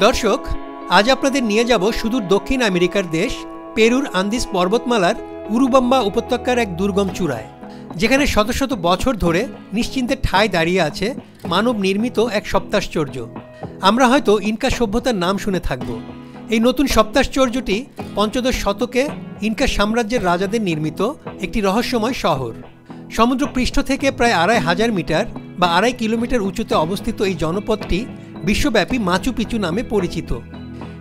দর্শক, আজ আপনাদের নিয়ে যাব সুদূর দক্ষিণ আমেরিকার দেশ পেরুর আন্দিজ পর্বতমালার উরুবাম্বা উপত্যকার এক দুর্গম চূড়ায়, যেখানে শত শত বছর ধরে নিশ্চিন্তে ঠায় দাঁড়িয়ে আছে মানব নির্মিত এক সপ্তাশ্চর্য। আমরা হয়তো ইনকা সভ্যতার নাম শুনে থাকব। এই নতুন সপ্তাশ্চর্যটি পঞ্চদশ শতকে ইনকা সাম্রাজ্যের রাজাদের নির্মিত একটি রহস্যময় শহর। সমুদ্র পৃষ্ঠ থেকে প্রায় ২৫০০ মিটার বা ২.৫ কিলোমিটার উঁচুতে অবস্থিত এই জনপদটি বিশ্বব্যাপী মাচু পিচু নামে পরিচিত।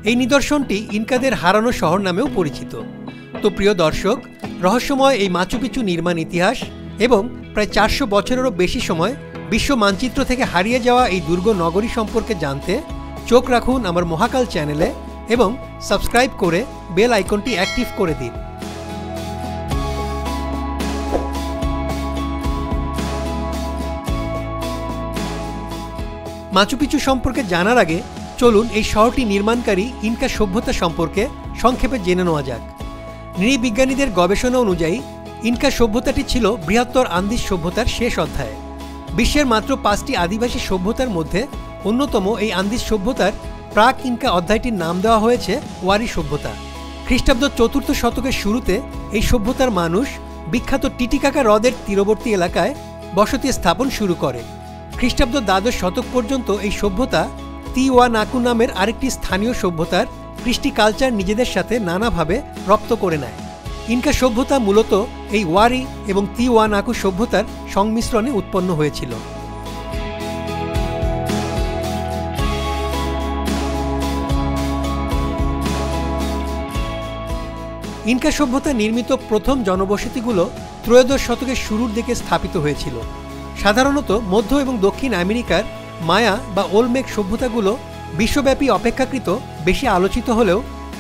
এই নিদর্শনটি ইনকাদের হারানো শহর নামেও পরিচিত। তো প্রিয় দর্শক, রহস্যময় এই মাচু পিচু নির্মাণ ইতিহাস এবং প্রায় ৪০০ বছরেরও বেশি সময় বিশ্ব মানচিত্র থেকে হারিয়ে যাওয়া এই দুর্গ নগরী সম্পর্কে জানতে চোখ রাখুন আমার মহাকাল চ্যানেলে এবং সাবস্ক্রাইব করে বেল আইকনটি অ্যাক্টিভ করে দিন। মাচু পিচু সম্পর্কে জানার আগে চলুন এই শহরটি নির্মাণকারী ইনকা সভ্যতা সম্পর্কে সংক্ষেপে জেনে নেওয়া যাক। নৃবিজ্ঞানীদের গবেষণা অনুযায়ী ইনকা সভ্যতাটি ছিল বৃহত্তর আন্দিজ সভ্যতার শেষ অধ্যায়। বিশ্বের মাত্র ৫টি আদিবাসী সভ্যতার মধ্যে অন্যতম এই আন্দিজ সভ্যতার প্রাক ইনকা অধ্যায়টির নাম দেওয়া হয়েছে ওয়ারি সভ্যতা। খ্রিস্টাব্দ ৪র্থ শতকের শুরুতে এই সভ্যতার মানুষ বিখ্যাত টিটিকাকা হ্রদের তীরবর্তী এলাকায় বসতি স্থাপন শুরু করে। খ্রিস্টাব্দ দ্বাদশ শতক পর্যন্ত এই সভ্যতা তিওয়ানাকু নামের আরেকটি স্থানীয় সভ্যতার কৃষ্টি কালচার নিজেদের সাথে নানাভাবে রপ্ত করে নেয়। ইনকা সভ্যতা মূলত এই ওয়ারি এবং তিওয়ানাকু সভ্যতার সংমিশ্রণে উৎপন্ন হয়েছিল। ইনকা সভ্যতা নির্মিত প্রথম জনবসতিগুলো ত্রয়োদশ শতকের শুরুর দিকে স্থাপিত হয়েছিল। সাধারণত মধ্য এবং দক্ষিণ আমেরিকার মায়া বা ওলমেক সভ্যতাগুলো বিশ্বব্যাপী অপেক্ষাকৃত বেশি আলোচিত হলেও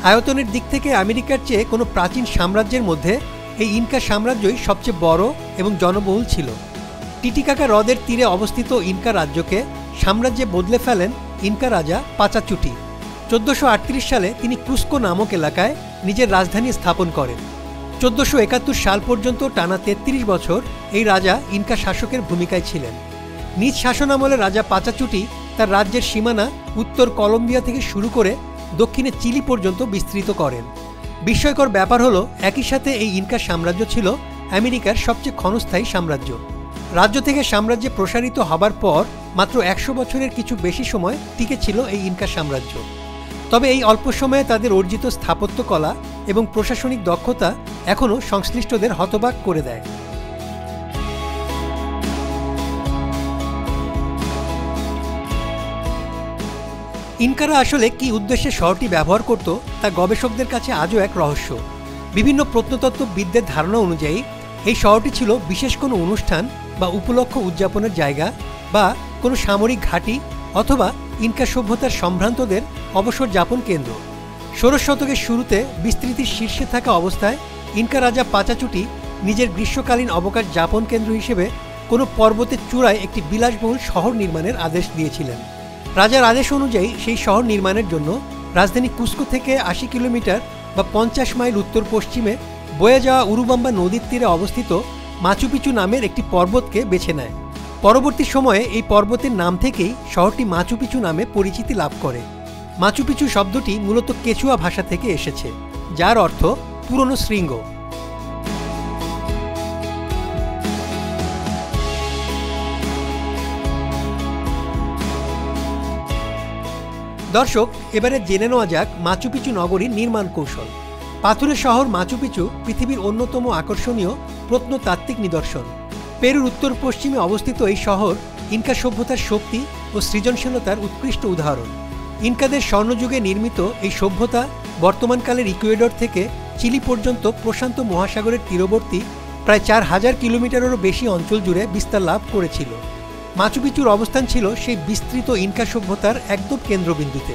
আয়তনের দিক থেকে আমেরিকার চেয়ে কোনো প্রাচীন সাম্রাজ্যের মধ্যে এই ইনকা সাম্রাজ্যই সবচেয়ে বড় এবং জনবহুল ছিল। টিটিকাকা হ্রদের তীরে অবস্থিত ইনকা রাজ্যকে সাম্রাজ্যে বদলে ফেলেন ইনকা রাজা পাচাচুটি। ১৪৩৮ সালে তিনি কুস্কো নামক এলাকায় নিজের রাজধানী স্থাপন করেন। ১৪৭১ সাল পর্যন্ত টানা ৩৩ বছর এই রাজা ইনকা শাসকের ভূমিকায় ছিলেন। নিজ শাসনামলে রাজা পাচাচুটি তার রাজ্যের সীমানা উত্তর কলম্বিয়া থেকে শুরু করে দক্ষিণে চিলি পর্যন্ত বিস্তৃত করেন। বিস্ময়কর ব্যাপার হলো, একই সাথে এই ইনকা সাম্রাজ্য ছিল আমেরিকার সবচেয়ে ক্ষণস্থায়ী সাম্রাজ্য। রাজ্য থেকে সাম্রাজ্যে প্রসারিত হবার পর মাত্র ১০০ বছরের কিছু বেশি সময় টিকে ছিল এই ইনকা সাম্রাজ্য। তবে এই অল্প সময়ে তাদের অর্জিত স্থাপত্য কলা এবং প্রশাসনিক দক্ষতা এখনও সংশ্লিষ্টদের হতবাক করে দেয়। ইনকারা আসলে কী উদ্দেশ্যে শহরটি ব্যবহার করত তা গবেষকদের কাছে আজও এক রহস্য। বিভিন্ন প্রত্নতত্ত্ববিদদের ধারণা অনুযায়ী এই শহরটি ছিল বিশেষ কোনো অনুষ্ঠান বা উপলক্ষ উদযাপনের জায়গা বা কোনো সামরিক ঘাঁটি অথবা ইনকা সভ্যতার সম্ভ্রান্তদের অবসর যাপন কেন্দ্র। ১৬শ শতকের শুরুতে বিস্তৃতির শীর্ষে থাকা অবস্থায় ইনকা রাজা পাচাচুটি নিজের গ্রীষ্মকালীন অবকাশ যাপন কেন্দ্র হিসেবে কোনো পর্বতের চূড়ায় একটি বিলাসবহুল শহর নির্মাণের আদেশ দিয়েছিলেন। রাজার আদেশ অনুযায়ী সেই শহর নির্মাণের জন্য রাজধানী কুস্কো থেকে ৮০ কিলোমিটার বা ৫০ মাইল উত্তর পশ্চিমে বয়ে যাওয়া উরুবাম্বা নদীর তীরে অবস্থিত মাচু পিচু নামের একটি পর্বতকে বেছে নেয়। পরবর্তী সময়ে এই পর্বতের নাম থেকেই শহরটি মাচু পিচু নামে পরিচিতি লাভ করে। মাচু পিচু শব্দটি মূলত কেচুয়া ভাষা থেকে এসেছে, যার অর্থ পুরনো শৃঙ্গ। দর্শক, এবারে জেনে নেওয়া যাক মাচু পিচু নগরীর নির্মাণ কৌশল। পাথরের শহর মাচু পিচু পৃথিবীর অন্যতম আকর্ষণীয় প্রত্নতাত্ত্বিক নিদর্শন। পেরুর উত্তর পশ্চিমে অবস্থিত এই শহর ইনকা সভ্যতার শক্তি ও সৃজনশীলতার উৎকৃষ্ট উদাহরণ। ইনকাদের স্বর্ণযুগে নির্মিত এই সভ্যতা বর্তমানকালের ইকুয়েডর থেকে চিলি পর্যন্ত প্রশান্ত মহাসাগরের তীরবর্তী প্রায় ৪০০০ কিলোমিটারেরও বেশি অঞ্চল জুড়ে বিস্তার লাভ করেছিল। মাচু পিচুর অবস্থান ছিল সেই বিস্তৃত ইনকা সভ্যতার একদম কেন্দ্রবিন্দুতে।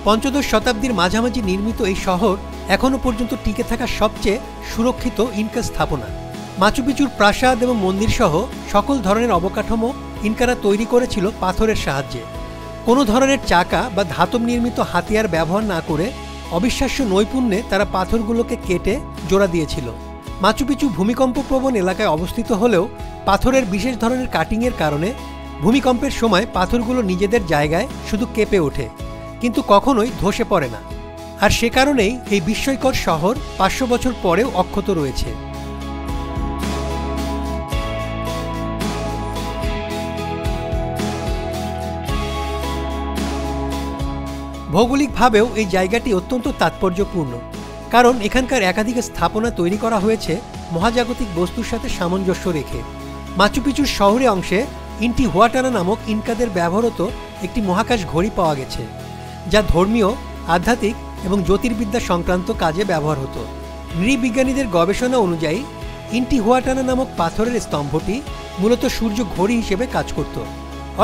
পঞ্চদশ শতাব্দীর মাঝামাঝি নির্মিত এই শহর এখনও পর্যন্ত টিকে থাকা সবচেয়ে সুরক্ষিত ইনকা স্থাপনা। মাচু পিচুর প্রাসাদ এবং মন্দির সহ সকল ধরনের অবকাঠামো ইনকারা তৈরি করেছিল পাথরের সাহায্যে। কোনো ধরনের চাকা বা ধাতব নির্মিত হাতিয়ার ব্যবহার না করে অবিশ্বাস্য নৈপুণ্যে তারা পাথরগুলোকে কেটে জোড়া দিয়েছিল। মাচু পিচু ভূমিকম্পপ্রবণ এলাকায় অবস্থিত হলেও পাথরের বিশেষ ধরনের কাটিংয়ের কারণে ভূমিকম্পের সময় পাথরগুলো নিজেদের জায়গায় শুধু কেঁপে ওঠে, কিন্তু কখনোই ধসে পড়ে না। আর সে কারণেই এই বিস্ময়কর শহর 500 বছর পরেও অক্ষত রয়েছে। ভৌগোলিকভাবেও এই জায়গাটি অত্যন্ত তাৎপর্যপূর্ণ, কারণ এখানকার একাধিক স্থাপনা তৈরি করা হয়েছে মহাজাগতিক বস্তুর সাথে সামঞ্জস্য রেখে। মাচু পিচুর শহরে অংশে ইন্টিহুয়াটানা নামক ইনকাদের ব্যবহৃত একটি মহাকাশ ঘড়ি পাওয়া গেছে, যা ধর্মীয়, আধ্যাত্মিক এবং জ্যোতির্বিদ্যা সংক্রান্ত কাজে ব্যবহার হতো। নৃবিজ্ঞানীদের গবেষণা অনুযায়ী ইন্টিহুয়াটানা নামক পাথরের স্তম্ভটি মূলত সূর্য ঘড়ি হিসেবে কাজ করত,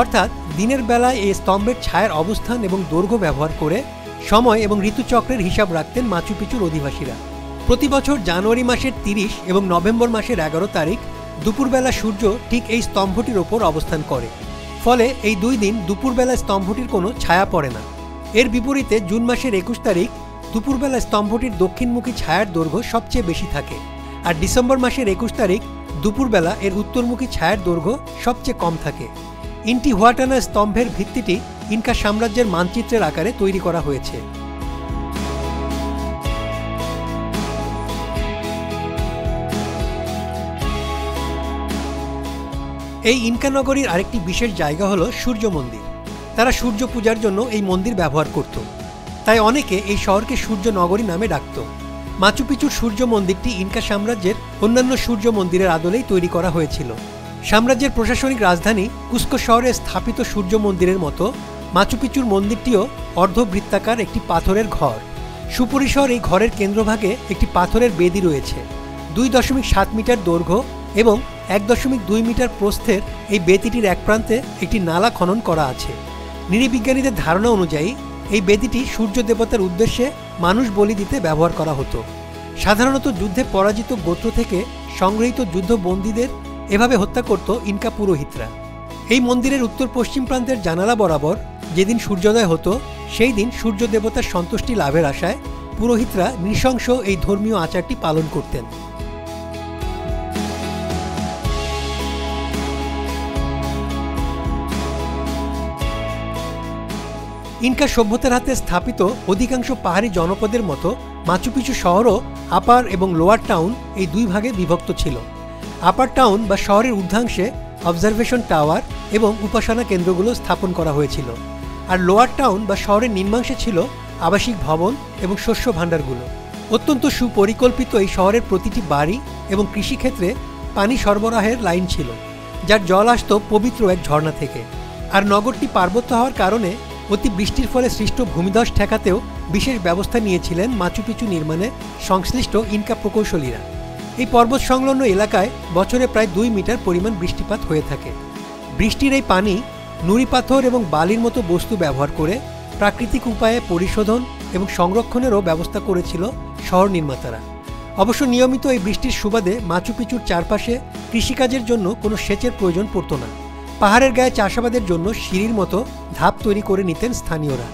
অর্থাৎ দিনের বেলায় এই স্তম্ভের ছায়ার অবস্থান এবং দৈর্ঘ্য ব্যবহার করে সময় এবং ঋতুচক্রের হিসাব রাখতেন মাচু পিচুর অধিবাসীরা। প্রতি বছর জানুয়ারি মাসের 30 এবং নভেম্বর মাসের 11 তারিখ দুপুরবেলা সূর্য ঠিক এই স্তম্ভটির ওপর অবস্থান করে, ফলে এই 2 দিন দুপুরবেলা স্তম্ভটির কোনো ছায়া পড়ে না। এর বিপরীতে জুন মাসের 21 তারিখ দুপুরবেলা স্তম্ভটির দক্ষিণমুখী ছায়ার দৈর্ঘ্য সবচেয়ে বেশি থাকে, আর ডিসেম্বর মাসের 21 তারিখ দুপুরবেলা এর উত্তরমুখী ছায়ার দৈর্ঘ্য সবচেয়ে কম থাকে। ইন্টিহুয়াটানা স্তম্ভের ভিত্তিটি ইনকা সাম্রাজ্যের মানচিত্রের আকারে তৈরি করা হয়েছে। এই ইনকা নগরীর আরেকটি বিশেষ জায়গা হলো সূর্য মন্দির। তারা সূর্য পূজার জন্য এই মন্দির ব্যবহার করত, তাই অনেকে এই শহরকে সূর্য নগরী নামে ডাকত। মাচু পিচুর সূর্য মন্দিরটি ইনকা সাম্রাজ্যের অন্যান্য সূর্য মন্দিরের আদলেই তৈরি করা হয়েছিল। সাম্রাজ্যের প্রশাসনিক রাজধানী কুস্কো শহরে স্থাপিত সূর্য মন্দিরের মতো মাচু পিচুর মন্দিরটিও অর্ধবৃত্তাকার একটি পাথরের ঘর। সুপরিসর এই ঘরের কেন্দ্রভাগে একটি পাথরের বেদি রয়েছে। 2.7 মিটার দৈর্ঘ্য এবং 1.2 মিটার প্রস্থের এই বেদিটির এক প্রান্তে একটি নালা খনন করা আছে। নৃবিজ্ঞানীদের ধারণা অনুযায়ী এই বেদিটি সূর্য দেবতার উদ্দেশ্যে মানুষ বলি দিতে ব্যবহার করা হতো। সাধারণত যুদ্ধে পরাজিত গোত্র থেকে সংগৃহীত যুদ্ধবন্দীদের এভাবে হত্যা করত ইনকা পুরোহিতরা। এই মন্দিরের উত্তর পশ্চিম প্রান্তের জানালা বরাবর যেদিন সূর্যোদয় হতো, সেই দিন সূর্য দেবতার সন্তুষ্টি লাভের আশায় পুরোহিতরা নৃশংস এই ধর্মীয় আচারটি পালন করতেন। ইনকা সভ্যতার হাতে স্থাপিত অধিকাংশ পাহাড়ি জনপদের মতো মাচু পিচু শহরও আপার এবং লোয়ার টাউন এই 2 ভাগে বিভক্ত ছিল। আপার টাউন বা শহরের ঊর্ধ্বাংশে অবজারভেশন টাওয়ার এবং উপাসনা কেন্দ্রগুলো স্থাপন করা হয়েছিল, আর লোয়ার টাউন বা শহরের নিম্নাংশে ছিল আবাসিক ভবন এবং শস্য ভাণ্ডারগুলো। অত্যন্ত সুপরিকল্পিত এই শহরের প্রতিটি বাড়ি এবং কৃষিক্ষেত্রে পানি সরবরাহের লাইন ছিল, যার জল আসত পবিত্র এক ঝর্ণা থেকে। আর নগরটি পার্বত্য হওয়ার কারণে অতি বৃষ্টির ফলে সৃষ্ট ভূমিধস ঠেকাতেও বিশেষ ব্যবস্থা নিয়েছিলেন মাচু পিচু নির্মাণে সংশ্লিষ্ট ইনকা প্রকৌশলীরা। এই পর্বত সংলগ্ন এলাকায় বছরে প্রায় 2 মিটার পরিমাণ বৃষ্টিপাত হয়ে থাকে। বৃষ্টির এই পানি নুড়ি পাথর এবং বালির মতো বস্তু ব্যবহার করে প্রাকৃতিক উপায়ে পরিশোধন এবং সংরক্ষণেরও ব্যবস্থা করেছিল শহর নির্মাতারা। অবশ্য নিয়মিত এই বৃষ্টির সুবাদে মাচু পিচুর চারপাশে কৃষিকাজের জন্য কোনো সেচের প্রয়োজন পড়ত না। পাহাড়ের গায়ে চাষাবাদের জন্য সিঁড়ির মতো ধাপ তৈরি করে নিতেন স্থানীয়রা।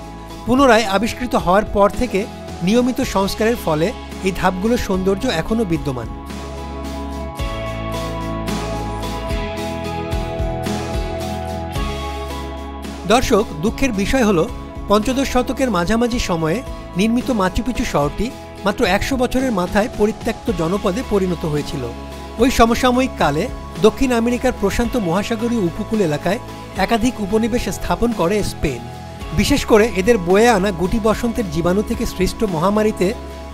পুনরায় আবিষ্কৃত হওয়ার পর থেকে নিয়মিত সংস্কারের ফলে এই ধাপগুলোর সৌন্দর্য এখনও বিদ্যমান। দর্শক, দুঃখের বিষয় হলো 15 শতকের মাঝামাঝি সময়ে নির্মিত মাচু পিচু শহরটি মাত্র 100 বছরের মাথায় পরিত্যক্ত জনপদে পরিণত হয়েছিল। ওই সমসাময়িক কালে দক্ষিণ আমেরিকার প্রশান্ত মহাসাগরীয় উপকূল এলাকায় একাধিক উপনিবেশ স্থাপন করে স্পেন। বিশেষ করে এদের বয়ে আনা গুটি বসন্তের জীবাণু থেকে সৃষ্ট মহামারীতে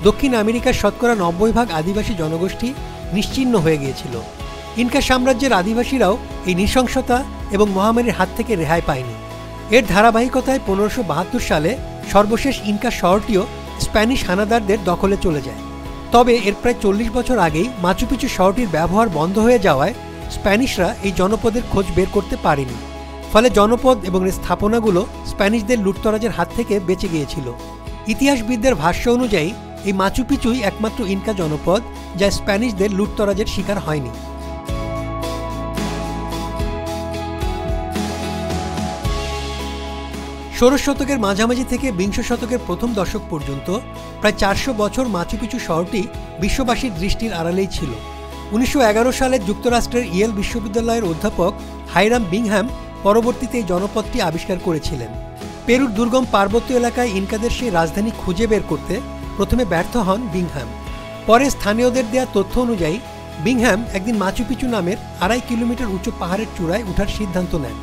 দক্ষিণ আমেরিকার শতকরা 90% আদিবাসী জনগোষ্ঠী নিশ্চিহ্ন হয়ে গিয়েছিল। ইনকা সাম্রাজ্যের আদিবাসীরাও এই নৃশংসতা এবং মহামারীর হাত থেকে রেহাই পায়নি। এর ধারাবাহিকতায় 1572 সালে সর্বশেষ ইনকা শহরটিও স্প্যানিশ হানাদারদের দখলে চলে যায়। তবে এর প্রায় 40 বছর আগেই মাচু পিচু শহরটির ব্যবহার বন্ধ হয়ে যাওয়ায় স্প্যানিশরা এই জনপদের খোঁজ বের করতে পারেনি। ফলে জনপদ এবং এর স্থাপনাগুলো স্প্যানিশদের লুটতরাজের হাত থেকে বেঁচে গিয়েছিল। ইতিহাসবিদদের ভাষ্য অনুযায়ী এই মাচু পিচুই একমাত্র ইনকা জনপদ যা স্প্যানিশদের লুটতরাজের শিকার হয়নি। ষোড়শ শতকের মাঝামাঝি থেকে বিংশ শতকের প্রথম দশক পর্যন্ত প্রায় 400 বছর মাচু পিচু শহরটি বিশ্ববাসীর দৃষ্টির আড়ালেই ছিল। 1911 সালে যুক্তরাষ্ট্রের ইয়েল বিশ্ববিদ্যালয়ের অধ্যাপক হাইরাম বিংহ্যাম পরবর্তীতে এই জনপদটি আবিষ্কার করেছিলেন। পেরুর দুর্গম পার্বত্য এলাকায় ইনকাদের সেই রাজধানী খুঁজে বের করতে প্রথমে ব্যর্থ হন বিংহাম। পরে স্থানীয়দের দেয়া তথ্য অনুযায়ী বিংহাম একদিন মাচু পিচু নামের 2.5 কিলোমিটার উঁচু পাহাড়ের চূড়ায় ওঠার সিদ্ধান্ত নেন।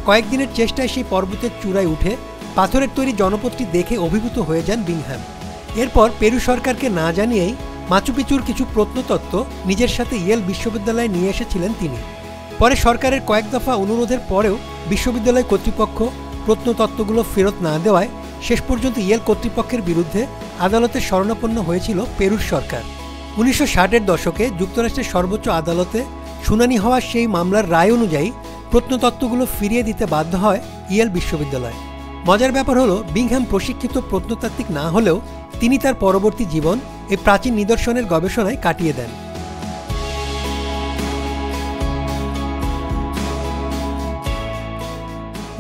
কয়েকদিনের চেষ্টায় সেই পর্বতের চূড়ায় উঠে পাথরের তৈরি জনপদটি দেখে অভিভূত হয়ে যান বিংহাম। এরপর পেরু সরকারকে না জানিয়েই মাচু পিচুর কিছু প্রত্নতত্ত্ব নিজের সাথে ইয়েল বিশ্ববিদ্যালয়ে নিয়ে এসেছিলেন তিনি। পরে সরকারের কয়েক দফা অনুরোধের পরেও বিশ্ববিদ্যালয় কর্তৃপক্ষ প্রত্নতত্ত্বগুলো ফেরত না দেওয়ায় শেষ পর্যন্ত ইয়েল কর্তৃপক্ষের বিরুদ্ধে আদালতে শরণাপন্ন হয়েছিল পেরুর সরকার। 1960-এর দশকে যুক্তরাষ্ট্রের সর্বোচ্চ আদালতে শুনানি হওয়া সেই মামলার রায় অনুযায়ী প্রত্নতত্ত্বগুলো ফিরিয়ে দিতে বাধ্য হয় ইয়েল বিশ্ববিদ্যালয়। মজার ব্যাপার হলো, বিংহাম প্রশিক্ষিত প্রত্নতাত্ত্বিক না হলেও তিনি তার পরবর্তী জীবন এই প্রাচীন নিদর্শনের গবেষণায় কাটিয়ে দেন।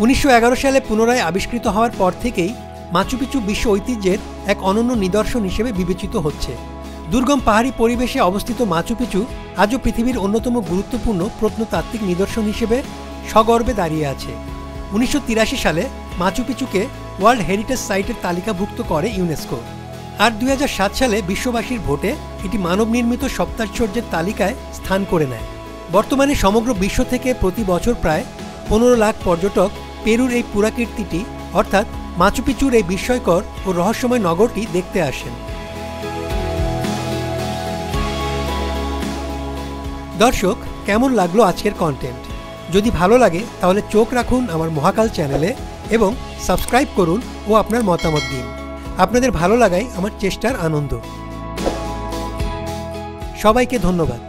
1911 সালে পুনরায় আবিষ্কৃত হওয়ার পর থেকেই মাচু পিচু বিশ্ব ঐতিহ্যের এক অনন্য নিদর্শন হিসেবে বিবেচিত হচ্ছে। দুর্গম পাহাড়ি পরিবেশে অবস্থিত মাচু পিচু আজও পৃথিবীর অন্যতম গুরুত্বপূর্ণ প্রত্নতাত্ত্বিক নিদর্শন হিসেবে সগর্বে দাঁড়িয়ে আছে। 1983 সালে মাচু পিচুকে ওয়ার্ল্ড হেরিটেজ সাইটের তালিকাভুক্ত করে ইউনেস্কো। আর 2007 সালে বিশ্ববাসীর ভোটে এটি মানব নির্মিত সপ্তাশ্চর্যের তালিকায় স্থান করে নেয়। বর্তমানে সমগ্র বিশ্ব থেকে প্রতি বছর প্রায় 15 লাখ পর্যটক পেরুর এই পুরাকীর্তিটি অর্থাৎ মাচু পিচুর এই বিস্ময়কর ও রহস্যময় নগরটি দেখতে আসেন। দর্শক, কেমন লাগলো আজকের কন্টেন্ট? যদি ভালো লাগে তাহলে চোখ রাখুন আমার মহাকাল চ্যানেলে এবং সাবস্ক্রাইব করুন ও আপনার মতামত দিন। আপনাদের ভালো লাগাই আমার চেষ্টার আনন্দ। সবাইকে ধন্যবাদ।